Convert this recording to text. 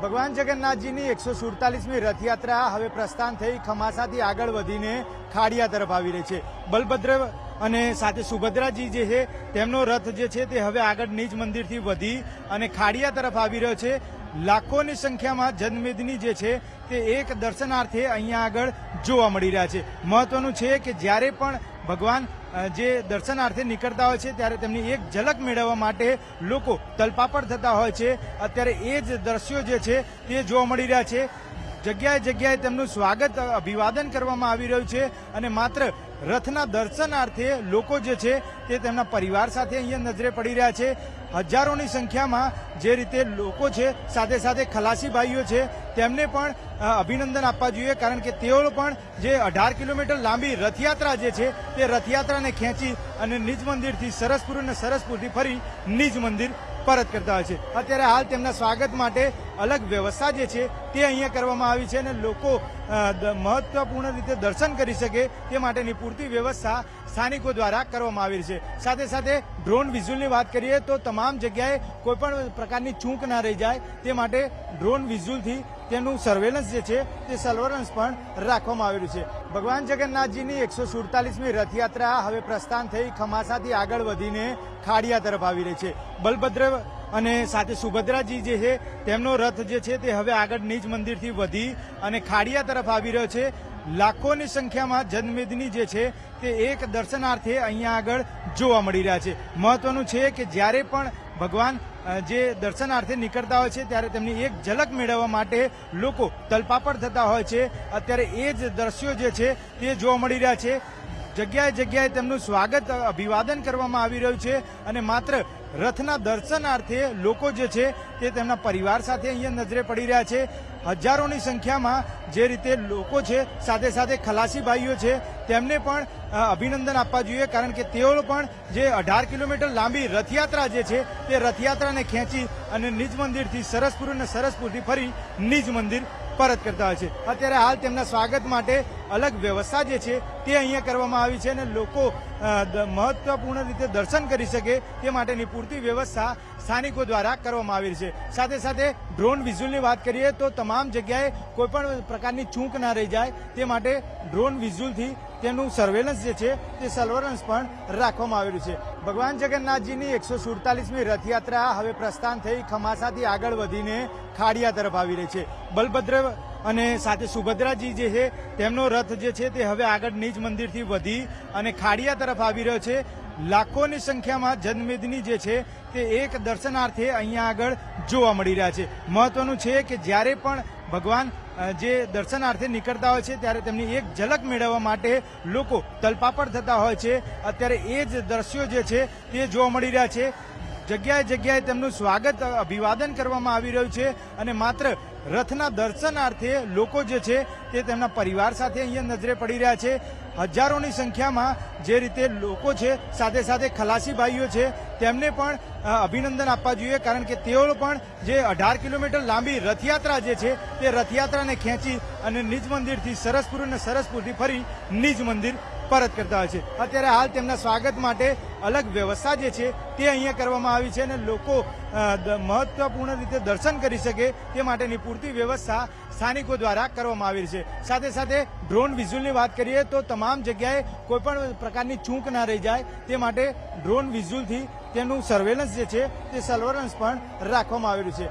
ભગવાન જગન્નાથજીની 147મી રથયાત્રા હવે પ્રસ્થાન થઈ ખમાસાથી આગળ વધીને ખાડિયા તરફ આવી રહી છે। બલભદ્ર અને સાથે સુભદ્રાજી જે છે તેમનો રથ જે છે તે હવે આગળ નિજ મંદિરથી વધી અને ખાડિયા તરફ આવી રહ્યો છે। લાખોની સંખ્યામાં જનમેદની જે છે તે એક દર્શનાર્થે અહીંયા આગળ જોવા મળી રહ્યા છે। મહત્વનું છે કે જ્યારે પણ ભગવાન જે દર્શનાર્થે નીકળતા હોય છે ત્યારે તેમની એક ઝલક મેળવવા માટે લોકો તલપાપડ થતા હોય છે। અત્યારે એ જ દ્રશ્યો જે છે તે જોવા મળી રહ્યા છે। જગ્યાએ જગ્યાએ તેમનું સ્વાગત અભિવાદન કરવામાં આવી રહ્યું છે અને માત્ર રથના દર્શનાર્થે લોકો જે છે તે તેમના પરિવાર સાથે અહીંયા નજરે પડી રહ્યા છે। હજારોની સંખ્યામાં જે રીતે લોકો છે સાથે સાથે ખલાસી ભાઈઓ છે તેમને પણ અભિનંદન આપવા જોઈએ, કારણ કે તેઓ પણ જે 18 કિલોમીટર લાંબી રથયાત્રા જે છે તે રથયાત્રાને ખેંચી અને નિજ મંદિરથી સરસપુર અને સરસપુરથી ફરી નિજ મંદિર પરત કરતા હોય છે। અત્યારે હાલ તેમના સ્વાગત માટે અલગ વ્યવસ્થા જે છે તે અહીંયા કરવામાં આવી છે અને લોકો મહત્વપૂર્ણ રીતે દર્શન કરી શકે તે માટેની પૂરતી વ્યવસ્થા સ્થાનિકો દ્વારા કરવામાં આવી છે। સાથે સાથે ડ્રોન વિઝ્યુઅલની વાત કરીએ તો તમામ જગ્યાએ કોઈપણ પ્રકારની ચૂક ના રહી જાય તે માટે ડ્રોન વિઝ્યુઅલથી તેનું સર્વેલન્સ જે છે તે સર્વેલન્સ પણ રાખવામાં આવેલું છે। ભગવાન જગન્નાથજીની 147મી રથયાત્રા હવે પ્રસ્થાન થઈ ખમાસાથી આગળ વધીને ખાડિયા તરફ આવી રહી છે। બલભદ્ર અને સાથે સુભદ્રાજી જે છે તેમનો રથ જે છે તે હવે આગળ નિજ મંદિરથી વધી અને ખાડિયા તરફ આવી રહ્યો છે। લાખોની સંખ્યામાં જનમેદની જે છે તે એક દર્શનાર્થે અહીંયા આગળ જોવા મળી રહ્યા છે। મહત્વનું છે કે જ્યારે પણ ભગવાન જે દર્શનાર્થે નીકળતા હોય છે ત્યારે તેમની એક ઝલક મેળવવા માટે લોકો તલપાપડ થતા હોય છે। અત્યારે એ જ દ્રશ્યો જે છે તે જોવા મળી રહ્યા છે। જગ્યાએ જગ્યાએ તેમનું સ્વાગત અભિવાદન કરવામાં આવી રહ્યું છે અને માત્ર રથના દર્શનાર્થે લોકો જે છે તે તેમના પરિવાર સાથે અહીંયા નજરે પડી રહ્યા છે। હજારોની સંખ્યામાં જે રીતે લોકો છે સાથે સાથે ખલાસી ભાઈઓ છે તેમને પણ અભિનંદન આપવા જોઈએ, કારણ કે તેઓ પણ જે 18 કિલોમીટર લાંબી રથયાત્રા જે છે તે રથયાત્રાને ખેંચી અને નિજ મંદિરથી સરસપુર અને સરસપુરથી ફરી નિજ મંદિર પરત કરતા હોય છે। અત્યારે હાલ તેમના સ્વાગત માટે અલગ વ્યવસ્થા જે છે તે અહીંયા કરવામાં આવી છે અને લોકો મહત્વપૂર્ણ રીતે દર્શન કરી શકે તે માટેની પૂરતી વ્યવસ્થા સ્થાનિકો દ્વારા કરવામાં આવી છે। સાથે સાથે ડ્રોન વિઝ્યુઅલની વાત કરીએ તો તમામ જગ્યાએ કોઈપણ પ્રકારની ચૂક ના રહી જાય તે માટે ડ્રોન વિઝ્યુઅલથી તેનું સર્વેલન્સ જે છે તે સર્વેલન્સ પણ રાખવામાં આવેલું છે। ભગવાન જગન્નાથજીની 147મી રથયાત્રા હવે પ્રસ્થાન થઈ ખમાસાથી આગળ વધીને ખાડિયા તરફ આવી રહી છે। બલભદ્ર અને સાથે સુભદ્રાજી જે છે તેમનો રથ જે છે તે હવે આગળ નિજ મંદિરથી વધી અને ખાડિયા તરફ આવી રહ્યો છે। લાખોની સંખ્યામાં જનમેદની જે છે તે એક દર્શનાર્થે અહીંયા આગળ જોવા મળી રહ્યા છે। મહત્વનું છે કે જ્યારે પણ ભગવાન જે દર્શનાર્થે નીકળતા હોય છે ત્યારે તેમની એક ઝલક મેળવવા માટે લોકો તલપાપડ થતા હોય છે। અત્યારે એ જ દ્રશ્યો જે છે તે જોવા મળી રહ્યા છે। જગ્યાએ જગ્યાએ તેમનું સ્વાગત અભિવાદન કરવામાં આવી રહ્યું છે અને માત્ર રથના દર્શનાર્થે લોકો જે છે તે તેમના પરિવાર સાથે અહીંયા નજરે પડી રહ્યા છે। હજારોની સંખ્યામાં જે રીતે લોકો છે સાથે સાથે ખલાસી ભાઈઓ છે તેમને પણ અભિનંદન આપવા જોઈએ, કારણ કે તેઓ પણ જે 18 કિલોમીટર લાંબી રથયાત્રા જે છે તે રથયાત્રાને ખેંચી અને નિજ મંદિરથી સરસપુર અને સરસપુરથી ફરી નિજ મંદિર પરત કરતા હોય છે। અત્યારે હાલ તેમના સ્વાગત માટે અલગ વ્યવસ્થા જે છે તે અહીંયા કરવામાં આવી છે અને લોકો મહત્વપૂર્ણ રીતે દર્શન કરી શકે તે માટેની પૂરતી વ્યવસ્થા સ્થાનિકો દ્વારા કરવામાં આવી છે। સાથે સાથે ડ્રોન વિઝ્યુઅલની વાત કરીએ તો તમામ જગ્યાએ કોઈપણ પ્રકારની ચૂક ના રહી જાય તે માટે ડ્રોન વિઝ્યુઅલથી તેનું સર્વેલન્સ જે છે તે સર્વેલન્સ પણ રાખવામાં આવેલું છે।